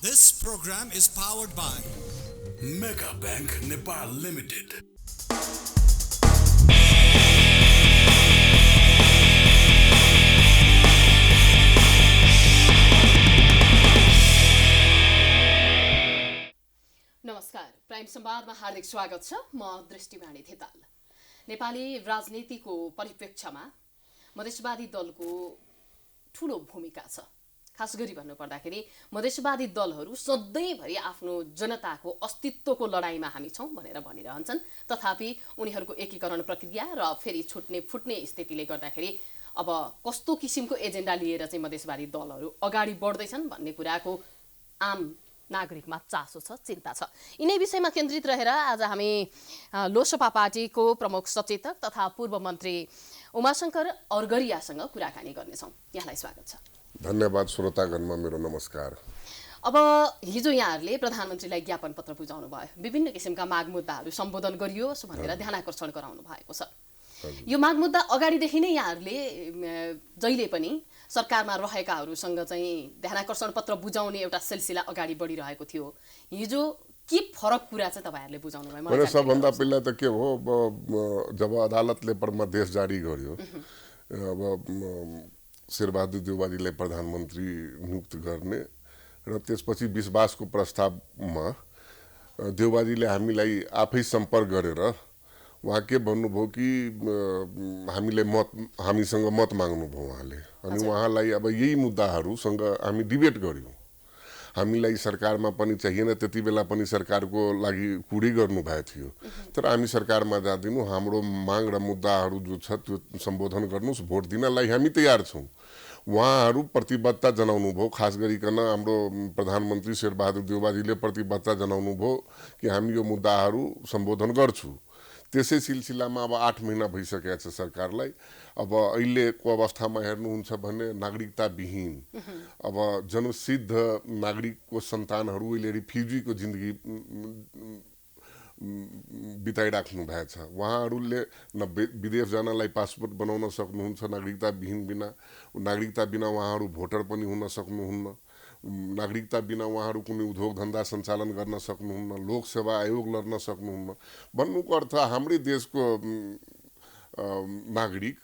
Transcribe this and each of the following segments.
This program is powered by Mega Bank Nepal Limited. नमस्कार, prime संवादमा हार्दिक स्वागत छ। म दृष्टिवाणी थेताल। नेपाली राजनीतिको परिप्रेक्ष्यमा मधेसवादी दलको ठूलो भूमिका छ। खास गरी भन्नुपर्दाखेरि मधेसवादी दलहरू सधैँभरि आफ्नो जनताको अस्तित्वको लडाईँमा हामी छौं भनेर भनिरहन्छन्। तथापि उनीहरूको एकीकरण प्रक्रिया र फेरि छुट्ने फुट्ने स्थितिले गर्दाखेरि अब कस्तो किसिमको एजेन्डा लिएर चाहिँ मधेसवादी दलहरू अगाडि बढ्दैछन् भन्ने कुराको आम नागरिकमा चासो छ, चिन्ता छ। यिनै विषयमा केन्द्रित रहेर आज हामी लोसपा पार्टीको प्रमुख सचेतक तथा पूर्व मन्त्री उमाशंकर अरगरियासँग कुराकानी गर्नेछौँ। यहाँलाई स्वागत छ। धन्यवाद। श्रोतागणमा मेरो नमस्कार। अब हिजो यहाँहरूले प्रधानमन्त्रीलाई ज्ञापन पत्र बुझाउनु भयो। विभिन्न किसिमका माग मुद्दाहरू सम्बोधन गरियोस् भनेर ध्यानाकर्षण गराउनु भएको छ। यो माग मुद्दा अगाडिदेखि नै यहाँहरूले जहिले पनि सरकारमा रहेकाहरूसँग चाहिँ ध्यानाकर्षण पत्र बुझाउने एउटा सिलसिला अगाडि बढिरहेको थियो। हिजो के फरक कुरा चाहिँ तपाईहरुले बुझाउनु भयो? मैले सबभन्दा पहिला त के हो, जब अदालतले परमादेश जारी गर्यो, अब शेरबहादुर देउवाजीलाई प्रधानमन्त्री नियुक्त गर्ने र त्यसपछि विश्वासको प्रस्तावमा देउवाजीले हामीलाई आफै सम्पर्क गरेर उहाँ के भन्नुभयो कि हामीसँग मत माग्नुभयो उहाँले। अनि उहाँलाई अब यही मुद्दाहरूसँग हामी डिबेट गर्यौँ। हामीलाई सरकारमा पनि चाहिएन, त्यति बेला पनि सरकारको लागि कुरै गर्नुभएको थियो। तर हामी सरकारमा जाँदैनौँ, हाम्रो माग र मुद्दाहरू जो छ त्यो सम्बोधन गर्नुहोस्, भोट दिनलाई हामी तयार छौँ। उहाँहरू प्रतिबद्धता जनाउनु भयो। खास गरिकन हाम्रो प्रधानमन्त्री शेरबहादुर देउवाजीले प्रतिबद्धता जनाउनु भयो कि हामी यो मुद्दाहरू सम्बोधन गर्छौँ। त्यसै सिलसिलामा अब 8 महिना भइसकेको छ सरकारलाई। अब अहिलेको अवस्थामा हेर्नुहुन्छ भने नागरिकता विहीन, अब जनसिद्ध नागरिकको सन्तानहरू अहिले रिफ्युजीको जिन्दगी बिताइराख्नु भएको छ। उहाँहरूले न विदेश जानलाई पासपोर्ट बनाउन सक्नुहुन्छ नागरिकता बिना उहाँहरू भोटर पनि हुन सक्नुहुन्न। नागरिकता बिना उहाँहरू कुनै उद्योग धन्दा सञ्चालन गर्न सक्नुहुन्न, लोकसेवा आयोग लड्न सक्नुहुन्न। भन्नुको अर्थ हाम्रै देशको नागरिक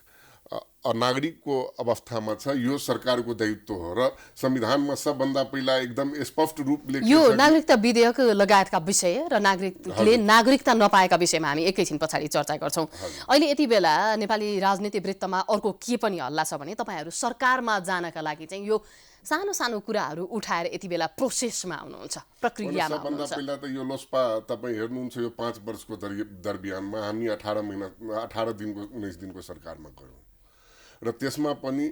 अनागरिकको अवस्थामा छ। यो सरकारको दायित्व हो र संविधानमा सबभन्दा पहिला एकदम स्पष्ट रूपले यो नागरिकता विधेयक लगायतका विषय र नागरिकले नागरिकता नपाएका विषयमा हामी एकैछिन पछाडि चर्चा गर्छौँ। अहिले यति बेला नेपाली राजनीति वृत्तमा अर्को के पनि हल्ला छ भने तपाईहरु सरकारमा जानका लागि चाहिँ यो सानो सानो कुराहरू उठाएर यति बेला प्रोसेसमा आउनुहुन्छ, प्रक्रियामा आउनुहुन्छ। सबभन्दा पहिला त यो लोसपा तपाईँ हेर्नुहुन्छ, यो 5 वर्षको दरमियानमा हामी 18 दिनको 19 दिनको सरकारमा गयौँ र त्यसमा पनि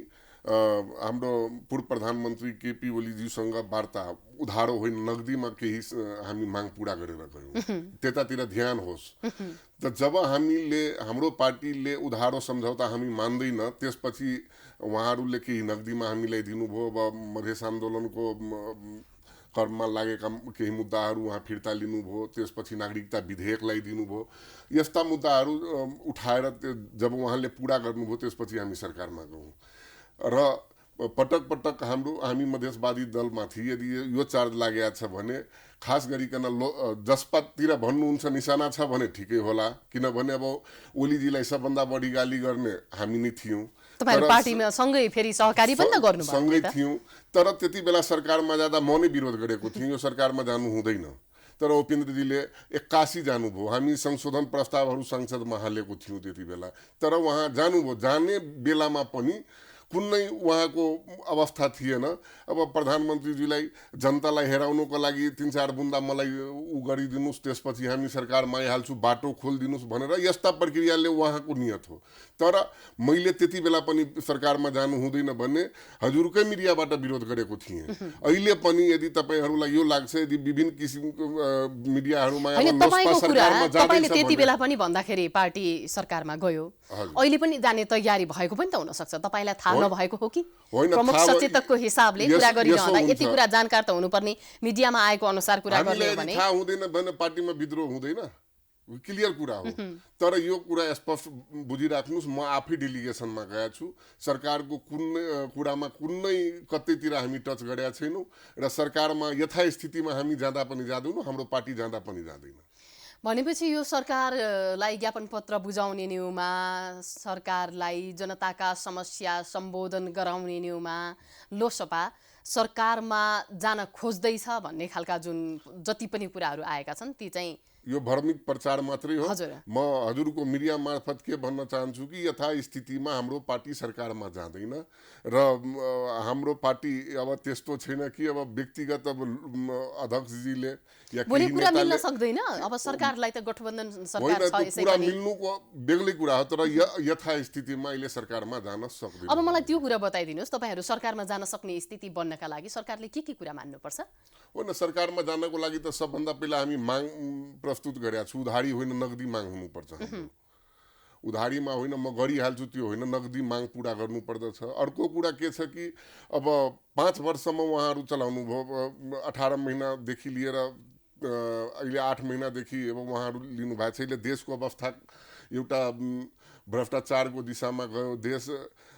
हाम्रो पूर्व प्रधानमन्त्री केपी ओलीजीसँग वार्ता उधारो होइन नगदीमा केही हामी माग पूरा गरेर गयौँ। त्यतातिर ध्यान होस्। त जब हाम्रो पार्टीले उधारो सम्झौता हामी मान्दैन, त्यसपछि उहाँहरूले केही नगदीमा हामीलाई दिनुभयो। अब मधेस आन्दोलनको कर्ममा लागेका केही मुद्दाहरू उहाँ फिर्ता लिनुभयो। त्यसपछि नागरिकता विधेयकलाई दिनुभयो। यस्ता मुद्दाहरू उठाएर जब उहाँले पुरा गर्नुभयो, त्यसपछि हामी सरकारमा गयौँ र पटक हामी मधेसवादी दलमाथि यदि यो चार्ज लागेको छ भने खास गरिकन जसपातिर भन्नुहुन्छ निशाना छ भने ठिकै होला। किनभने अब ओलीजीलाई सबभन्दा बढी गाली गर्ने हामी नै थियौँ। तपाईहरु पार्टीमा सँगै फेरि सहकारी पनि त गर्नुभयो। सँगै थियौँ, तर त्यति बेला सरकारमा जाँदा म नै विरोध गरेको थिएँ, यो सरकारमा जानु हुँदैन। तर उपेन्द्रजीले 81 जानुभयो। हामी संशोधन प्रस्तावहरू संसदमा हालेको थियौँ त्यति बेला, तर उहाँ जानुभयो। जाने बेलामा पनि कुनै उहाँको अवस्था थिएन। अब प्रधानमन्त्रीजीलाई जनतालाई हेराउनुको लागि 3-4 बुन्दा मलाई गरिदिनुहोस्, त्यसपछि हामी सरकारमा आइहाल्छु, बाटो खोलिदिनुहोस् भनेर यस्ता प्रक्रियाले उहाँको नियत हो। तर मैले त्यति बेला पनि सरकारमा जानु हुँदैन भन्ने हजुरकै मिडियाबाट विरोध गरेको थिएँ। अहिले पनि यदि तपाईहरुलाई यो लाग्छ, यदि विभिन्न किसिमको मिडियाहरुमा तपाईले त्यति बेला पनि भन्दाखेरि पार्टी सरकारमा गयो, अहिले पनि जाने तयारी भएको पनि त हुन सक्छ। तपाईलाई थाहा नभएको हो कि? प्रमुख सचेतकको हिसाबले कुरा गरिरहँदा यति कुरा जानकार त हुनुपर्ने। मिडियामा आएको अनुसार कुरा गर्ने हो भने थाहा हुँदैन भने पार्टीमा विद्रोह हुँदैन। क्लियर कुरा हो। तर यो कुरा स्पष्ट बुझिराख्नुहोस्, म आफै डेलिगेसनमा गएको छु, सरकारको कुनै कुरामा कुनै कतैतिर हामी टच गरेका छैनौँ र सरकारमा यथास्थितिमा हामी जाँदा पनि जाँदैनौँ, हाम्रो पार्टी जाँदा पनि जाँदैन। भनेपछि यो सरकारलाई ज्ञापन पत्र बुझाउने न्युमा, सरकारलाई जनताका समस्या सम्बोधन गराउने न्युमा लोसपा सरकारमा जान खोज्दैछ भन्ने खालका जुन जति पनि कुराहरू आएका छन् ती चाहिँ यो भर्मिक प्रचार मात्रै हो। हजुर। म हजुरको मिडिया मार्फत के भन्न चाहन्छु कि यथास्थितिमा हाम्रो पार्टी सरकारमा जाँदैन र हाम्रो पार्टी अब त्यस्तो छैन कि अब व्यक्तिगत अब अध्यक्षजीले या बोली कुरा मिल्न सक्दैन। अब सरकारलाई त गठबन्धन सरकार छ, यसै कुरा पनि मिल्नुको बेग्लै कुरा हो, तर यथास्थितिमा अहिले सरकारमा जान सक्दैन। अब मलाई त्यो कुरा बताइदिनुहोस्, तपाईँहरू सरकारमा जान सक्ने स्थिति बन्नका लागि सरकारले के कुरा मान्नुपर्छ? होइन, सरकारमा जानको लागि त सबभन्दा पहिला हामी माग प्रस्तुत गरेका छु। उधारी होइन, नगदी माग हुनुपर्छ। उधारीमा होइन म गरिहाल्छु त्यो होइन, नगदी माग पुरा गर्नुपर्दछ। अर्को कुरा के छ कि अब 5 वर्षसम्म उहाँहरू चलाउनु भयो, 18 महिनादेखि लिएर अहिले 8 महिनादेखि अब उहाँहरू लिनुभएको छ। अहिले देशको अवस्था एउटा भ्रष्टाचारको दिशामा गयो, देश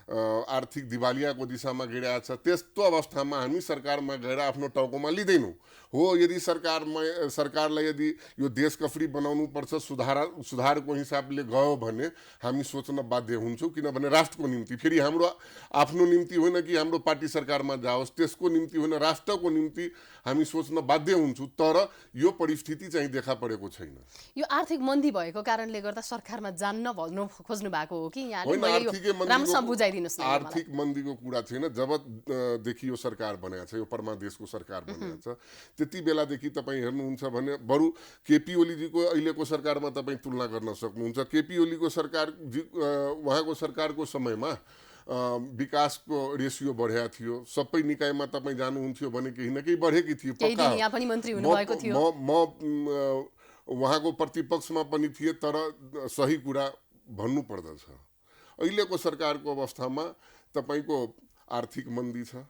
आर्थिक दिवालियाको दिशामा गइरहेको छ। त्यस्तो अवस्थामा हामी सरकारमा गएर आफ्नो टाउकोमा लिँदैनौँ। हो, यदि सरकारलाई यदि यो देश कसरी बनाउनु पर्छ सुधारको हिसाबले गयो भने हामी सोच्न बाध्य हुन्छौँ, किनभने राष्ट्रको निम्ति। फेरि हाम्रो आफ्नो निम्ति होइन कि हाम्रो पार्टी सरकारमा जाओस्, त्यसको निम्ति होइन, राष्ट्रको निम्ति हामी सोच्न बाध्य हुन्छौँ। तर यो परिस्थिति चाहिँ देखा परेको छैन। यो आर्थिक मन्दी भएको कारणले गर्दा सरकारमा जान्न भन्नु खोज्नु भएको हो कि यहाँले? राम्रोसँग बुझाइदिनुहोस् न। आर्थिक मन्दीको कुरा छैन। जबदेखि यो सरकार बनेको छ, यो परमादेशको सरकार बनेको छ, त्यति बेलादेखि तपाईँ हेर्नुहुन्छ भने बरु केपी ओलीजीको अहिलेको सरकारमा तपाईँ तुलना गर्न सक्नुहुन्छ। केपी ओलीको सरकार उहाँको सरकारको समयमा विकासको रेसियो बढेको थियो। सबै निकायमा तपाईँ जानुहुन्थ्यो भने केही न केही बढेकै थियो। यहाँ पनि मन्त्री हुनुभएको थियो। म उहाँको प्रतिपक्षमा पनि थिएँ, तर सही कुरा भन्नु पर्दछ। अहिलेको सरकारको अवस्थामा तपाईँको आर्थिक मन्दी छ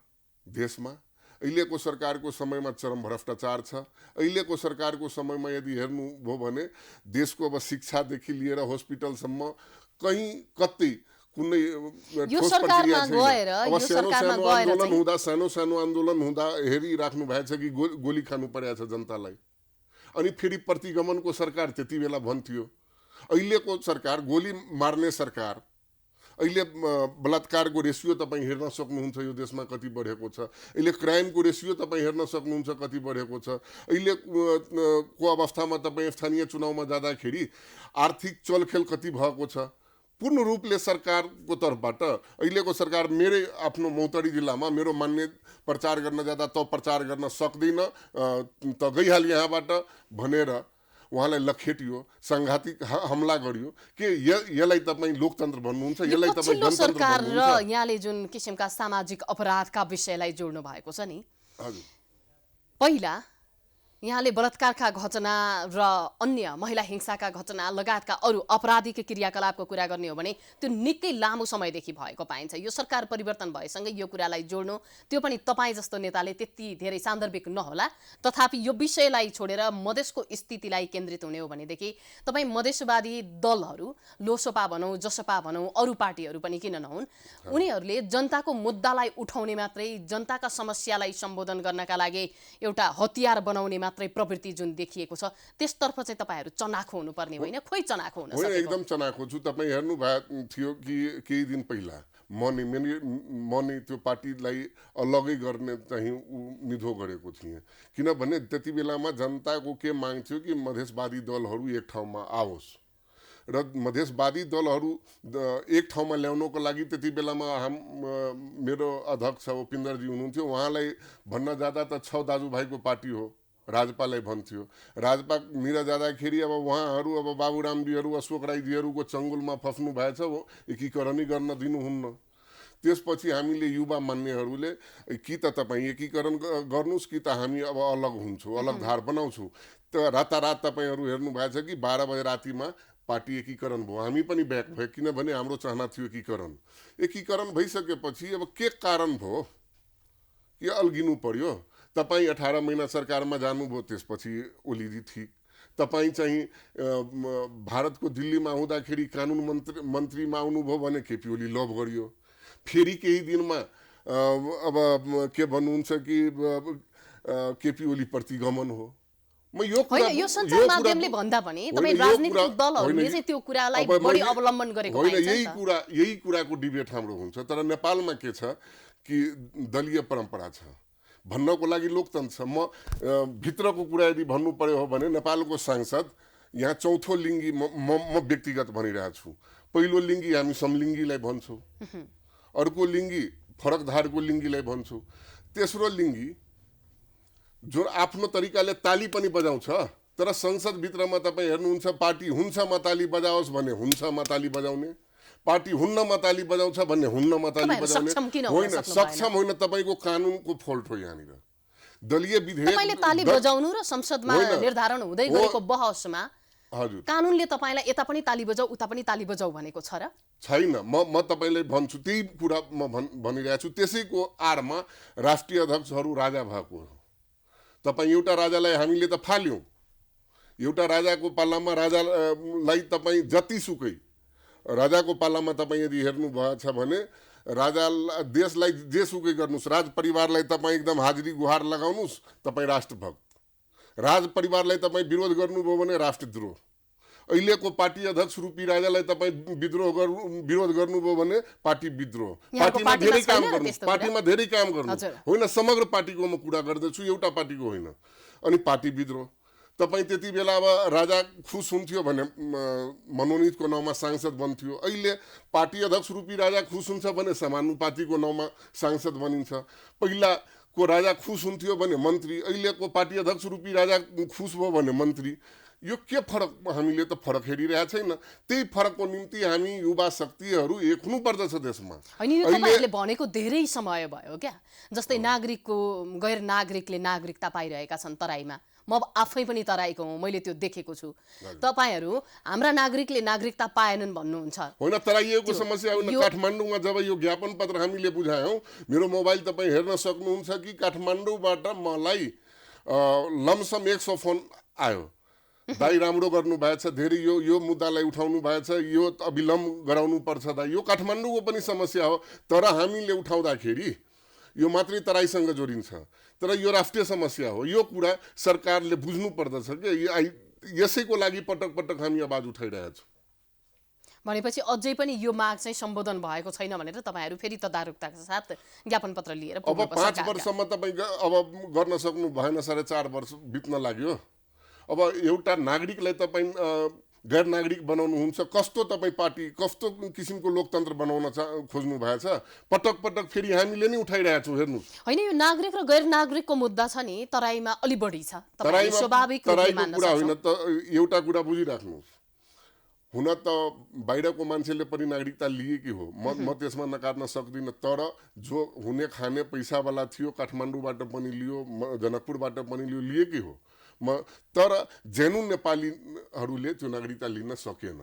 देशमा। अहिलेको सरकारको समयमा चरम भ्रष्टाचार छ। अहिलेको सरकारको समयमा यदि हेर्नुभयो भने देशको अब शिक्षादेखि लिएर हस्पिटलसम्म कहीँ कतै कुनै ठोस प्रक्रिया छैन। अब सानो सानो आन्दोलन हुँदा हेरिराख्नु भएछ कि गोली खानु परेको छ जनतालाई। अनि फेरि प्रतिगमनको सरकार त्यति बेला भन्थ्यो। अहिलेको सरकार गोली मार्ने सरकार। अहिले बलात्कारको रेसियो तपाईँ हेर्न सक्नुहुन्छ यो देशमा कति बढेको छ। अहिले क्राइमको रेसियो तपाईँ हेर्न सक्नुहुन्छ कति बढेको छ। अहिलेको अवस्थामा तपाईँ स्थानीय चुनावमा जाँदाखेरि आर्थिक चलखेल कति भएको छ। पूर्ण रूपले सरकारको तर्फबाट अहिलेको सरकार मेरै आफ्नो मौतडी जिल्लामा मेरो मान्ने प्रचार गर्न जाँदा त प्रचार गर्न सक्दैन त गइहाल यहाँबाट भनेर उहाँलाई लखेटियो, सांघातिक हमला गरियो। के यसलाई तपाईँ लोकतन्त्र भन्नुहुन्छ? यसलाई तपाईँ गणतन्त्र सरकार र भन्नुहुन्छ? यहाँले जुन किसिमका सामाजिक अपराधका विषयलाई जोड्नु भएको छ नि, हजुर, पहिला यहाँले बलात्कारका घटना र अन्य महिला हिंसाका घटना लगायतका अरू आपराधिक क्रियाकलापको कुरा गर्ने हो भने त्यो निकै लामो समयदेखि भएको पाइन्छ। यो सरकार परिवर्तन भएसँगै यो कुरालाई जोड्नु, त्यो पनि तपाईँ जस्तो नेताले त्यति धेरै सान्दर्भिक नहोला, तथापि यो विषयलाई छोडेर मधेसको स्थितिलाई केन्द्रित हुने हो भनेदेखि तपाईँ मधेसवादी दलहरू, लोसपा भनौँ, जसपा भनौँ, अरू पार्टीहरू पनि किन नहुन्, उनीहरूले जनताको मुद्दालाई उठाउने मात्रै, जनताका समस्यालाई सम्बोधन गर्नका लागि एउटा हतियार बनाउने मात्रै प्रवृत्ति जुन देखिएको छ, त्यसतर्फ चाहिँ तपाईँहरू चनाखो हुनुपर्ने होइन? खोइ चनाखो हुन सकेको? एकदम चनाखो छु। तपाईँ हेर्नु भएको थियो कि केही दिन पहिला म नै त्यो पार्टीलाई अलगै गर्ने चाहिँ निधो गरेको थिएँ। किनभने त्यति बेलामा जनताको के माग थियो कि मधेसवादी दलहरू एक ठाउँमा आओस् र मधेसवादी दलहरू एक ठाउँमा ल्याउनको लागि त्यति बेलामा मेरो अध्यक्ष उपेन्द्रजी हुनुहुन्थ्यो। उहाँलाई भन्न जाँदा त 6 दाजुभाइको पार्टी हो, राजपालाई भन्थ्यो। राजपातिर जाँदाखेरि अब उहाँहरू अब बाबुरामजीहरू, अशोक राईजीहरूको चङ्गुलमा फस्नु भएछ, एकीकरणै गर्न दिनुहुन्न। त्यसपछि हामीले युवा मान्नेहरूले कि त तपाईँ एकीकरण गर्नुहोस् कि त हामी अब अलग हुन्छौँ, अलग धार बनाउँछौँ। त रातारात तपाईँहरू हेर्नु भएछ कि 12 बजे रातिमा पार्टी एकीकरण भयो। हामी पनि ब्याक भयो, किनभने हाम्रो चाहना थियो एकीकरण। एकीकरण भइसकेपछि अब के कारण भयो कि अल्गिनु पर्यो? तपाईँ 18 महिना सरकारमा जानुभयो, त्यसपछि ओलीजी ठिक, तपाईँ चाहिँ भारतको दिल्लीमा हुँदाखेरि कानुन मन्त्रीमा आउनुभयो भने केपी ओली लभ गरियो। फेरि केही दिनमा अब के भन्नुहुन्छ कि केपी ओली प्रतिगमन हो। म यो होइन, यो सञ्चार माध्यमले भन्दा पनि तपाईँ राजनीतिक दलहरूले चाहिँ त्यो कुरालाई बढी अवलम्बन गरेको होइन। यही कुराको डिबेट हाम्रो हुन्छ। तर नेपालमा के छ कि दलीय परम्परा छ, भन्नको लागि लोकतन्त्र छ। म भित्रको कुरा यदि भन्नु पर्यो हो भने नेपालको सांसद यहाँ चौथो लिङ्गी म व्यक्तिगत भनिरहेको छु। पहिलो लिङ्गी हामी समलिङ्गीलाई भन्छौँ, अर्को लिङ्गी फरक धारको लिङ्गीलाई भन्छौँ, तेस्रो लिङ्गी जो आफ्नो तरिकाले ताली पनि बजाउँछ। तर संसदभित्रमा तपाईँ हेर्नुहुन्छ पार्टी हुन्छमा ताली बजाओस् भने हुन्छमा ताली बजाउने, पार्टी हुन्नमा ताली बजाउँछ भन्ने हुन्नमा ताली बजाउने होइन। सक्षम होइन, तपाईँको कानुनको फल्ट हो यहाँनिर। दलीय विधेयक तपाईले ताली बजाउनु र संसदमा निर्धारण हुँदै गरेको बहसमा हजुर कानुनले तपाईलाई यता पनि ताली बजाऊ उता पनि ताली बजाऊ भनेको छ र? छैन। म तपाईँलाई भन्छु, त्यही कुरा म भनिरहेको छु। त्यसैको आडमा राष्ट्रिय अध्यक्षहरू राजा भएको हो। तपाईँ एउटा राजालाई हामीले त फाल्यौँ, एउटा राजाको पालामा राजालाई तपाईँ जतिसुकै राजाको पालामा तपाईँ यदि हेर्नु भएछ भने राजा देशलाई जेसुकै गर्नुहोस्, राज परिवारलाई तपाईँ एकदम हाजिरी गुहार लगाउनुहोस्, तपाईँ राष्ट्रभक्त। राज परिवारलाई तपाईँ विरोध गर्नुभयो भने राष्ट्रद्रोह। अहिलेको पार्टी अध्यक्ष रूपी राजालाई तपाईँ विरोध गर्नुभयो भने पार्टी विद्रोह। पार्टीमा धेरै काम गर्नु होइन, समग्र पार्टीको म कुरा गर्दैछु, एउटा पार्टीको होइन। अनि पार्टी विद्रोह। तपाईँ त्यति बेला अब राजा खुस हुन्थ्यो भने मनोनितको नाउँमा सांसद बन्थ्यो। अहिले पार्टी अध्यक्ष रूपी राजा खुस हुन्छ भने समानुपातिको नाउँमा सांसद बनिन्छ। पहिलाको राजा खुस हुन्थ्यो भने मन्त्री, अहिलेको पार्टी अध्यक्ष रूपी राजा खुस भयो भने मन्त्री। यो के फरक? हामीले त फरक हेरिरहेको छैन। त्यही फरकको निम्ति हामी युवा शक्तिहरू एक हुनुपर्दछ देशमा। होइन, यो तपाईहरुले भनेको धेरै समय भयो क्या। जस्तै नागरिकको गैर नागरिकले नागरिकता पाइरहेका छन् तराईमा। म आफै पनि तराईको हुँ, मैले त्यो देखेको छु। तपाईहरु हाम्रा नागरिकले नागरिकता पाएनन् भन्नुहुन्छ। होइन, तराईको समस्या होइन। काठमाडौँमा जब यो ज्ञापन पत्र हामीले बुझायौँ, मेरो मोबाइल तपाईँ हेर्न सक्नुहुन्छ कि काठमाडौँबाट मलाई लमसम 100 फोन आयो। दाइ राम्रो गर्नु भएछ, धेरै यो मुद्दालाई उठाउनु भएछ, यो अविलम्ब गराउनु पर्छ दाइ। यो काठमाडौँको पनि समस्या हो। तर हामीले उठाउँदाखेरि यो मात्रै तराईसँग जोडिन्छ, तर यो राष्ट्रिय समस्या हो। यो कुरा सरकारले बुझ्नु पर्दछ कि यसैको लागि पटक पटक हामी आवाज उठाइरहेका छौँ। भनेपछि अझै पनि यो माग चाहिँ सम्बोधन भएको छैन भनेर तपाईहरु फेरि तदारुकताका साथ ज्ञापन पत्र लिएर अब 5 वर्षसम्म तपाईँ अब गर्न सक्नु भएन, 4.5 वर्ष बित्न लाग्यो। अब एउटा नागरिकलाई तपाईँ गैर नागरिक बनाउनुहुन्छ, कस्तो तपाईँ पार्टी कस्तो किसिमको लोकतन्त्र बनाउन खोज्नु भएछ? पटक पटक फेरि हामीले नै उठाइरहेका छौँ। हेर्नु होइन, यो नागरिक र गैर नागरिकको मुद्दा छ नि तराईमा अलि बढी छ। तपाईले स्वाभाविक रूपले मान्न सक्नुहुन्छ। होइन त एउटा कुरा बुझिराख्नुहोस्, हुन त बाहिरको मान्छेले पनि नागरिकता लिए कि हो, म त्यसमा नकार्न सक्दिनँ। तर जो हुने खाने पैसावाला थियो काठमाडौँबाट पनि लियो, जनकपुरबाट पनि लिए कि हो। तर जेनुन नेपालीहरूले त्यो नागरिकता लिन सकेन,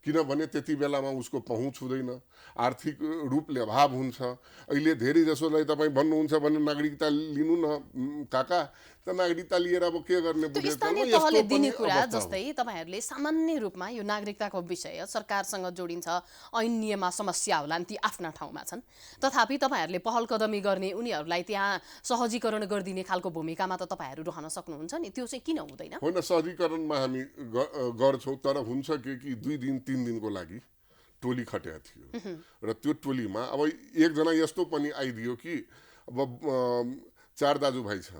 किनभने त्यति बेलामा उसको पहुँच हुँदैन, आर्थिक रूपले अभाव हुन्छ। अहिले धेरै जसोलाई तपाईँ भन्नुहुन्छ भने नागरिकता लिनु न काका, त नागरिकता लिएर अब के गर्ने? स्थानीय तहले दिने कुरा जस्तै तपाईहरुले सामान्य रूपमा यो नागरिकताको विषय सरकारसँग जोडिन्छ, ऐन नियममा समस्या होलान्, ती आफ्ना ठाउँमा छन्। तथापि तपाईहरुले पहल कदमी गर्ने, उनीहरुलाई त्यहाँ सहजीकरण गरिदिने खालको भूमिकामा त तपाईहरु रहन सक्नुहुन्छ नि। त्यो चाहिँ किन हुँदैन? होइन, सहजीकरणमा हामी गर्छौँ, तर हुन्छ कि 2 दिन 3 दिनको लागि टोली खटेको थियो र त्यो टोलीमा अब एकजना यस्तो पनि आइदियो कि अब 4 दाजुभाइ छ।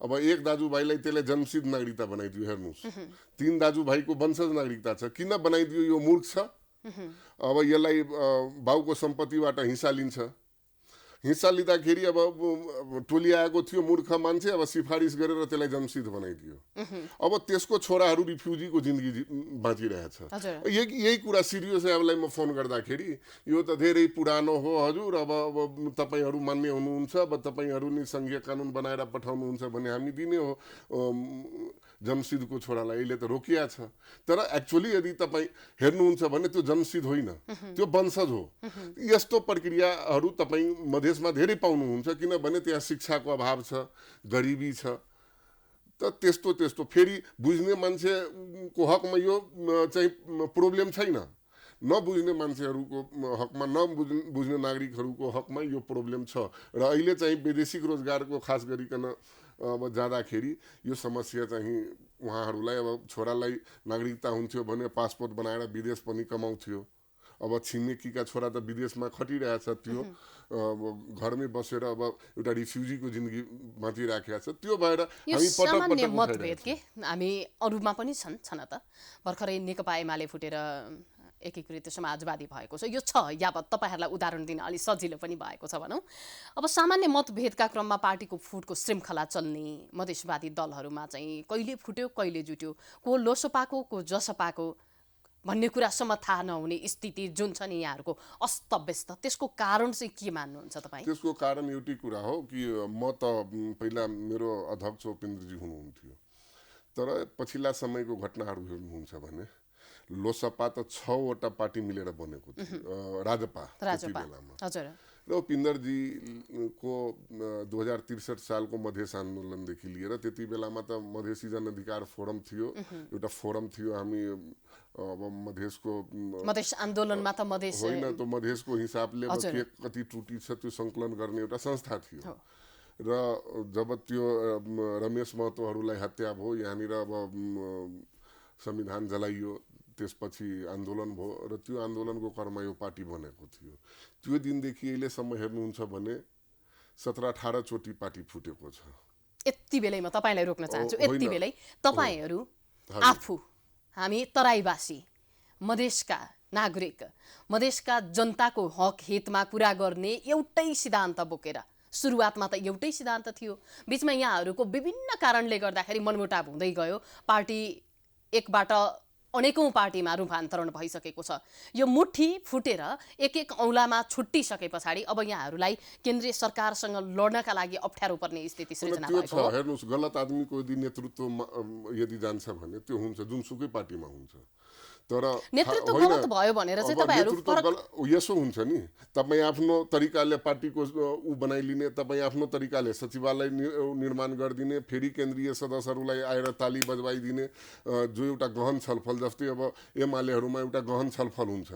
अब एक दाजुभाइलाई त्यसले जन्मसिद्ध नागरिकता बनाइदियो। हेर्नुहोस्, 3 दाजुभाइको वंशज नागरिकता छ। किन बनाइदियो? यो मूर्ख छ। अब यसलाई बाउको सम्पत्तिबाट हिस्सा लिन्छ। हिस्सा लिँदाखेरि अब टोली आएको थियो मूर्ख मान्छे, अब सिफारिस गरेर त्यसलाई जन्मसिद्ध बनाइदियो। अब त्यसको छोराहरू रिफ्युजीको जिन्दगी बाँचिरहेछ। यही कुरा सिरियस साहबलाई म फोन गर्दाखेरि यो त धेरै पुरानो हो हजुर, अब तपाईँहरू मान्ने हुनुहुन्छ, अब तपाईँहरू नि सङ्घीय कानुन बनाएर पठाउनुहुन्छ भने हामी दिने हो जन्मसिद्धको छोरालाई। अहिले त रोकिया छ। तर एक्चुअली यदि तपाईँ हेर्नुहुन्छ भने त्यो जन्मसिद्ध होइन, त्यो वंशज हो। यस्तो प्रक्रियाहरू तपाईँ मधेसमा धेरै पाउनुहुन्छ, किनभने त्यहाँ शिक्षाको अभाव छ, गरिबी छ। त त्यस्तो फेरि बुझ्ने मान्छेको हकमा यो चाहिँ प्रब्लम छैन, नबुझ्ने मान्छेहरूको हकमा बुझ्ने नागरिकहरूको हकमा यो प्रब्लम छ। र अहिले चाहिँ वैदेशिक रोजगारको खास गरिकन अब जाँदाखेरि यो समस्या चाहिँ उहाँहरूलाई, अब छोरालाई नागरिकता हुन्थ्यो भने पासपोर्ट बनाएर विदेश पनि कमाउँथ्यो। अब छिमेकीका छोरा त विदेशमा खटिरहेछ, त्यो घरमै बसेर अब एउटा रिफ्युजीको जिन्दगी बाँचिराखेको छ। त्यो भएर यो हामी सामान्य पटक मतभेद के हामी अरूमा पनि छन् त। भर्खरै नेकपा एमाले फुटेर एकीकृत समाजवादी भएको छ, यो छ यावत तपाईँहरूलाई उदाहरण दिन अलि सजिलो पनि भएको छ भनौँ। अब सामान्य मतभेदका क्रममा पार्टीको फुटको श्रृङ्खला चल्ने मधेसवादी दलहरूमा चाहिँ कहिले फुट्यो कहिले जुट्यो, को लोसपाको को जसपाको भन्ने कुरासम्म थाहा नहुने स्थिति जुन छ नि यहाँहरूको अस्तव्यस्त, त्यसको कारण चाहिँ के मान्नुहुन्छ तपाईँ? त्यसको कारण एउटै कुरा हो कि म त पहिला मेरो अध्यक्ष उपेन्द्रजी हुनुहुन्थ्यो, तर पछिल्ला समयको घटनाहरू हेर्नुहुन्छ भने लोसपा त 6वटा पार्टी मिलेर बनेको थियो, राजपा त्यति बेलामा। हजुर। र उपेन्द्रजीको 2063 सालको मधेस आन्दोलनदेखि लिएर त्यति बेलामा त मधेसी जनअधिकार फोरम थियो, एउटा फोरम थियो। हामी अब मधेस आन्दोलनमा त मधेस होइन, त मधेसको हिसाबले के कति त्रुटि छ त्यो सङ्कलन गर्ने एउटा संस्था थियो। र जब त्यो रमेश महतोहरूलाई हत्या भयो, यहाँनिर अब संविधान जलाइयो, त्यसपछि आन्दोलन भयो र त्यो आन्दोलनको क्रममा यो पार्टी बनेको थियो। त्यो दिनदेखि अहिलेसम्म हेर्नुहुन्छ भने 17-18 चोटि पार्टी फुटेको छ। यति बेलै म तपाईँलाई रोक्न चाहन्छु, यति बेलै तपाईँहरू आफू, हामी तराईवासी, मधेसका नागरिक, मधेसका जनताको हक हितमा कुरा गर्ने एउटै सिद्धान्त बोकेर, सुरुवातमा त एउटै सिद्धान्त थियो, बिचमा यहाँहरूको विभिन्न कारणले गर्दाखेरि मनमुटाव हुँदै गयो, पार्टी एकबाट अनेकौं पार्टीमा रूपान्तरण भइसकेको छ। यो मुट्ठी फुटेर एक एक औँलामा छुट्टिसके पछाडि अब यहाँहरूलाई केन्द्रीय सरकारसँग लड्नका लागि अप्ठ्यारो पर्ने स्थिति सृजना भएको हो। हेर्नुहोस्, गलत आदमीको यदि नेतृत्वमा यदि जान्छ भने त्यो हुन्छ, जुनसुकै पार्टीमा हुन्छ। तर नेतृत्व गलत भयो भनेर चाहिँ तपाईहरु यसो हुन्छ नि, तपाई आफ्नो तरिकाले पार्टीको उ बनाइलिने, तपाई आफ्नो तरिकाले सचिवालय निर्माण गरिदिने, फेरि केन्द्रीय सदस्यहरूलाई आएर ताली बजवाइदिने, जो एउटा गहन छलफल जस्तै अब एमालेहरुमा एउटा गहन छलफल हुन्छ,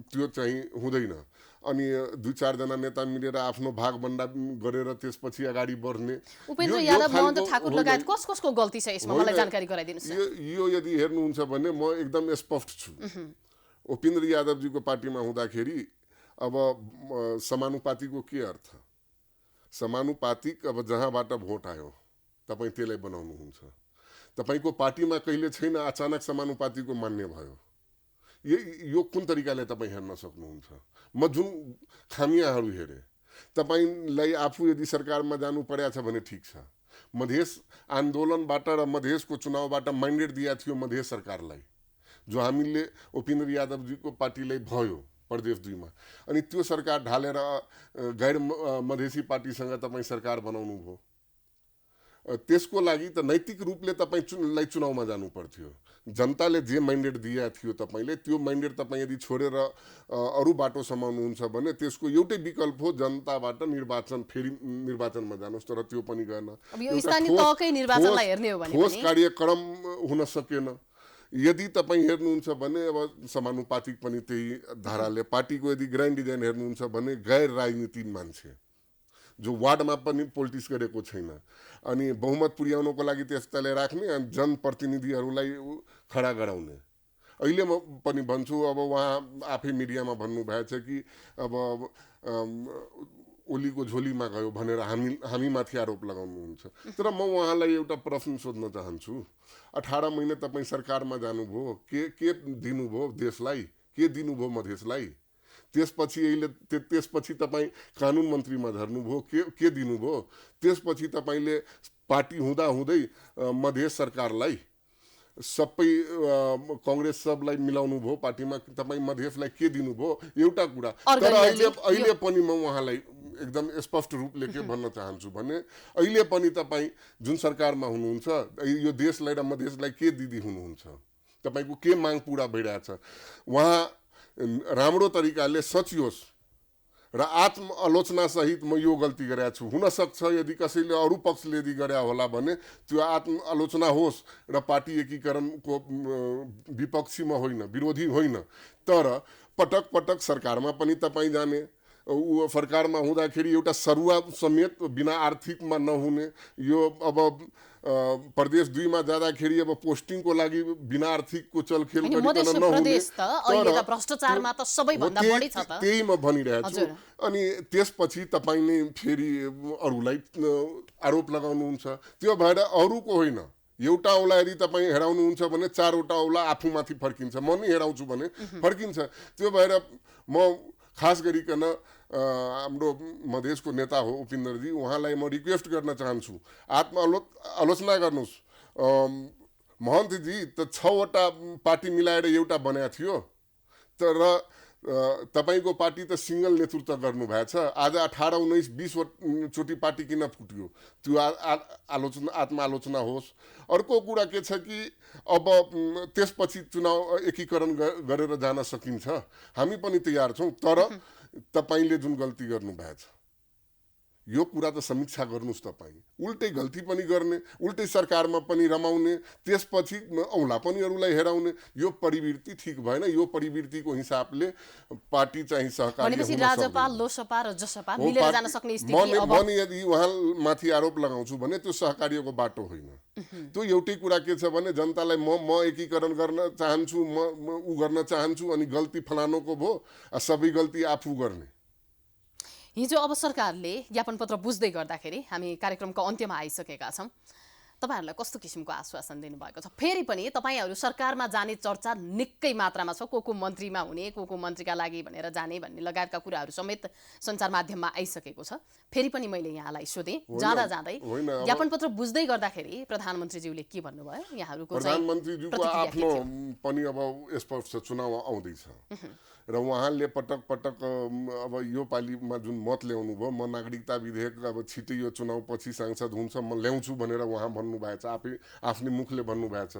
त्यो चाहिँ हुँदैन। अनि 2-4 जना नेता मिलेर आफ्नो भागभण्डा गरेर त्यसपछि अगाडि बढ्ने। उपेन्द्र यादव, महन्त ठाकुर लगायत कसको गल्ती छ यसमा, मलाई जानकारी गराइदिनुस्। यो यदि हेर्नुहुन्छ भने म एकदम स्पष्ट छु। उपेन्द्र यादवजीको पार्टीमा हुँदाखेरि अब समानुपातिको के अर्थ? समानुपातिक अब जहाँबाट भोट आयो तपाई त्यसलाई बनाउनुहुन्छ। तपाईको पार्टीमा कहिले छैन, अचानक समानुपातिको मान्य भयो। यो कुन तरिकाले तपाई हेर्न सक्नुहुन्छ? म जुन खामियाहरू हेरे, तपाईलाई आफू यदि सरकारमा जानु पर्या छ भने ठीक छ। मधेस आन्दोलनबाट र मधेसको चुनावबाट म्यान्डेट दिया थियो मधेस सरकारलाई, जो हामीले उपेन्द्र यादवजीको पार्टीलाई भयो प्रदेश 2 मा। अनि त्यो सरकार ढालेर गैर मधेसी पार्टीसँग तपाई सरकार बनाउनु भयो। त्यसको लागि त नैतिक रूपले तपाईलाई चुनावमा जानु पर्थ्यो। जनताले जे म्यान्डेट दिया थियो तपाईले, त्यो म्यान्डेट तपाई यदि छोडेर अरु बाटो समाउनुहुन्छ भने त्यसको एउटै विकल्प हो जनताबाट निर्वाचन, फेरि निर्वाचनमा जानुस्। तर त्यो पनि गर्न अब यो स्थानीय तहकै निर्वाचनलाई हेर्ने हो भने ठोस कार्यक्रम हुन सकेन। यदि तपाई हेर्नुहुन्छ भने अब समानुपातिक पनि त्यही धाराले, पार्टीको यदि ग्रान्ड डिजाइन हेर्नुहुन्छ भने गैर राजनीतिक मान्छे जो वार्डमा पनि पोलिटिक्स गरेको छैन, अनि बहुमत पुर्याउनको लागि त्यस्ताले राख्ने, अनि जनप्रतिनिधिहरूलाई खडा गराउने। अहिले म पनि भन्छु, अब उहाँ आफै मिडियामा भन्नुभएछ कि अब ओलीको झोलीमा गयो भनेर हामीमाथि आरोप लगाउनुहुन्छ। तर म उहाँलाई एउटा प्रश्न सोध्न चाहन्छु, 18 महिना तपाईँ सरकारमा जानुभयो, के दिनुभयो देशलाई, के दिनुभयो मधेसलाई? त्यसपछि तपाईँ कानुन मन्त्रीमा झर्नुभयो, के दिनुभयो? त्यसपछि तपाईँले पार्टी हुँदै मधेस सरकारलाई सबै कांग्रेस सबलाई मिलाउनु भयो पार्टीमा, तपाईँ मधेसलाई के दिनुभयो? एउटा कुरा। तर अहिले पनि म उहाँलाई एकदम स्पष्ट रूपले के भन्न चाहन्छु भने, अहिले पनि तपाईँ जुन सरकारमा हुनुहुन्छ, यो देशलाई र मधेसलाई के दिदी हुनुहुन्छ? तपाईँको के माग पूरा भइरहेछ? उहाँ राम्रो तरिकाले सचियोस् र आत्मआलोचना सहित म यो गल्ती गरेको छु। हुनसक्छ यदि कसैले अरू पक्षले यदि गरे होला भने त्यो आत्मआलोचना होस् र पार्टी एकीकरणको विपक्षीमा होइन, विरोधी होइन। तर पटक पटक सरकारमा पनि तपाईँ जाने, ऊ सरकारमा हुँदाखेरि एउटा सरुवा समेत बिना आर्थिकमा नहुने, यो अब प्रदेश 2 मा जाँदाखेरि अब पोस्टिङको लागि बिना आर्थिकको चलखेल गरिकन नहुने। भ्रष्टाचारमा त सबैभन्दा बढी छ त, त्यही म भनिरहेको छु। अनि त्यसपछि तपाईँ नै फेरि अरूलाई आरोप लगाउनुहुन्छ। त्यो भएर अरूको होइन, एउटा औला यदि तपाईँ हेराउनुहुन्छ भने 4 वटा औला आफूमाथि फर्किन्छ। म नै हेराउँछु भने फर्किन्छ। त्यो भएर म खास गरिकन हाम्रो मधेसको नेता हो उपिन्द्रजी, उहाँलाई म रिक्वेस्ट गर्न चाहन्छु, आत्मआलोचना गर्नुहोस्। महन्तजी त 6 वटा पार्टी मिलाएर एउटा बनाएको थियो, तर तपाईँको पार्टी त सिङ्गल नेतृत्व गर्नुभएछ। आज 18, 19, 20 चोटि पार्टी किन फुट्यो? त्यो आत्मआलोचना होस्। अर्को कुरा के छ कि अब त्यसपछि चुनाव एकीकरण गरेर जान सकिन्छ, हामी पनि तयार छौँ। तर तपाईँले जुन गल्ती गर्नुभएछ यो कुरा त समीक्षा गर्नुहोस्। तपाईँ उल्टै गल्ती पनि गर्ने, उल्टै सरकारमा पनि रमाउने, त्यसपछि औला पनि अरूलाई हेराउने, यो प्रवृत्ति ठिक भएन। यो प्रवृत्तिको हिसाबले पार्टी चाहिँ सहकारी भनेपछि राजपा, लोसपा र जसपा मिलेर जान सक्ने स्थिति अब म यदि उहाँमाथि आरोप लगाउँछु भने त्यो सहकार्यको बाटो होइन। त्यो एउटै कुरा के छ भने जनतालाई म एकीकरण गर्न चाहन्छु, म ऊ गर्न चाहन्छु, अनि गल्ती फलानुको भयो, सबै गल्ती आफू गर्ने। हिजो अब सरकारले ज्ञापन पत्र बुझ्दै गर्दाखेरि हामी कार्यक्रमको अन्त्यमा आइसकेका छौँ। तपाईहरुलाई कस्तो किसिमको आश्वासन दिनुभएको छ? फेरि पनि तपाईहरु सरकारमा जाने चर्चा निकै मात्रामा छ, को मन्त्रीमा हुने, को मन्त्रीका लागि भनेर जाने भन्ने लगायतका कुराहरू समेत सञ्चार माध्यममा आइसकेको छ। फेरि पनि मैले यहाँलाई सोधेँ, जाँदा जाँदै ज्ञापन पत्र बुझ्दै गर्दाखेरि प्रधानमन्त्रीज्यूले के भन्नुभयो? यहाँहरुको प्रधानमन्त्रीज्यूको आफ्नो पनि अब स्पष्ट चुनाव आउँदैछ र उहाँले पटक पटक अब यो पालिमा जुन मत ल्याउनु भयो, म नागरिकता विधेयक अब छिटै यो चुनाव पछि सांसद हुन्छ म ल्याउँछु भनेर उहाँ भन्नुभएछ, आफ्नै मुखले भन्नुभएछ।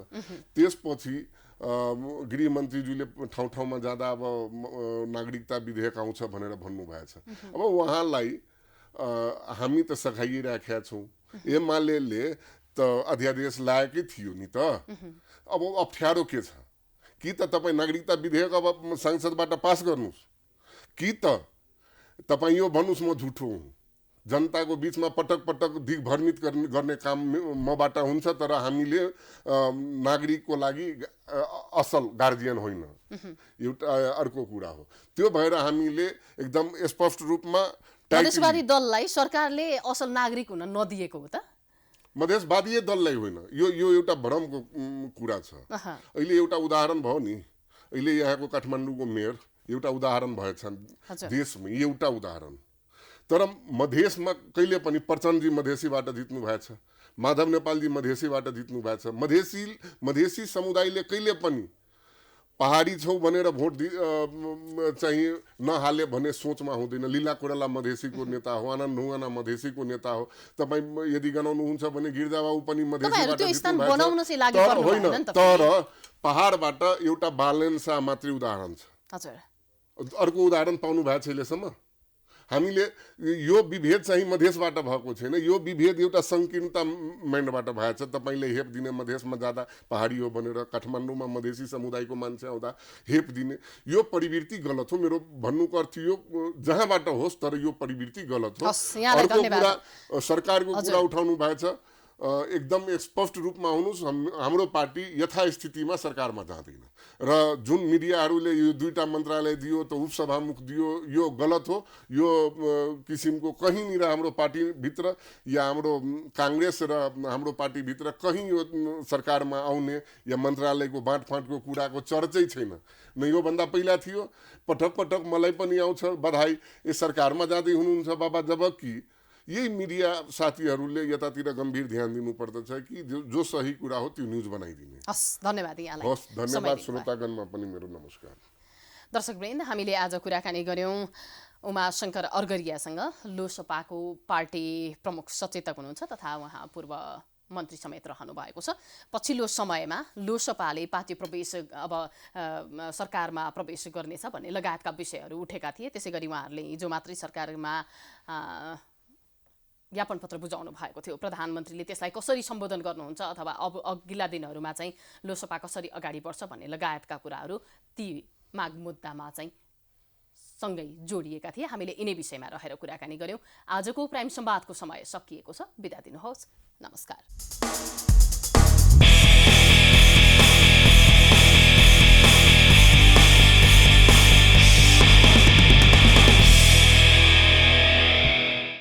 त्यसपछि गृहमन्त्रीज्यूले ठाउँ ठाउँमा जाँदा अब नागरिकता विधेयक आउँछ भनेर भन्नुभएछ। अब उहाँलाई हामी त सघाइराखेका छौँ। एमाले त अध्यादेश ल्याएकै थियो नि त। अब अप्ठ्यारो के छ? कि त तपाईँ नागरिकता विधेयक अब संसदबाट पास गर्नुहोस्, कि त तपाईँ यो भन्नुहोस् म झुठो हुँ, जनताको बिचमा पटक पटक दिग्भ्रमित गर्ने काम मबाट हुन्छ, तर हामीले नागरिकको लागि असल गार्जियन होइन। एउटा अर्को कुरा हो। त्यो भएर हामीले एकदम स्पष्ट रूपमा मधेसवादी दललाई सरकारले असल नागरिक हुन नदिएको हो त? मधेसवादी दललाई होइन, यो एउटा भ्रमको कुरा छ। अहिले एउटा उदाहरण भयो नि, अहिले यहाँको काठमाडौँको मेयर एउटा उदाहरण भएछ देशमा, एउटा उदाहरण। तर मधेसमा कहिले पनि प्रचण्डजी मधेसीबाट जित्नु भएछ, माधव नेपालजी मधेसीबाट जित्नु भएछ। मधेसी समुदायले कहिले पनि पहाडी छौ भनेर भोट चाहिँ नहाले भन्ने सोचमा हुँदैन। लीला कोइराला मधेसीको नेता हो, आनन्द ढुङ्गाना मधेसीको नेता हो। तपाईँ यदि गनाउनुहुन्छ भने गिरिजाबाबु पनि मधेसीबाट जित्नु भएछ। तर पहाडबाट एउटा बालन शाह मात्रै उदाहरण छ, अर्को उदाहरण पाउनु भएको छ अहिलेसम्म। हामीले यो विभेद चाहिँ मधेसबाट भएको छैन, यो विभेद एउटा सङ्कीर्णता माइन्डबाट भएछ। तपाईँले हेप दिने मधेसमा जाँदा पहाडी हो भनेर, काठमाडौँमा मधेसी समुदायको मान्छे आउँदा हेप दिने, यो प्रवृत्ति गलत हो। मेरो भन्नुको अर्थ यो जहाँबाट होस्, तर यो प्रवृत्ति गलत हो। अर्को कुरा सरकारको कुरा उठाउनु भएछ, एकदम स्पष्ट रूपमा हुनुहोस्, हाम्रो पार्टी यथास्थितिमा सरकारमा जाँदैन। र जुन मिडियाहरूले यो 2टा मन्त्रालय दियो त उपसभामुख दियो, यो गलत हो। यो किसिमको कहीँनिर हाम्रो पार्टीभित्र या हाम्रो काङ्ग्रेस र हाम्रो पार्टीभित्र कहीँ यो सरकारमा आउने या मन्त्रालयको बाँडफाँडको कुराको चर्चै छैन। न योभन्दा पहिला थियो, पटक पटक मलाई पनि आउँछ बधाई, ए सरकारमा जाँदै हुनुहुन्छ बाबा, जबकि यही मिडिया साथीहरूले यतातिर गम्भीर ध्यान दिनुपर्दछ कि जो सही कुरा हो त्यो न्युज बनाइदिने। हस्, धन्यवाद यहाँलाई। हस्, धन्यवाद श्रोतागणमा पनि मेरो नमस्कार। दर्शकवृन्द, हामीले आज कुराकानी गर्यौँ उमाशङ्कर अर्गरियासँग, लोसपाको पार्टी प्रमुख सचेतक हुनुहुन्छ तथा उहाँ पूर्व मन्त्री समेत रहनु भएको छ। पछिल्लो समयमा लोसपाले पार्टी प्रवेश अब सरकारमा प्रवेश गर्नेछ भन्ने लगायतका विषयहरू उठेका थिए। त्यसै गरी उहाँहरूले हिजो मात्रै सरकारमा ज्ञापन पत्र बुझाउनु भएको थियो। प्रधानमन्त्रीले त्यसलाई कसरी सम्बोधन गर्नुहुन्छ अथवा अब अघिल्ला दिनहरूमा चाहिँ लोसपा कसरी अगाडि बढ्छ भन्ने लगायतका कुराहरू ती माग मुद्दामा चाहिँ सँगै जोडिएका थिए। हामीले यिनै विषयमा रहेर कुराकानी गर्यौँ। आजको प्राइम संवादको समय सकिएको छ। बिदा दिनुहोस्। नमस्कार।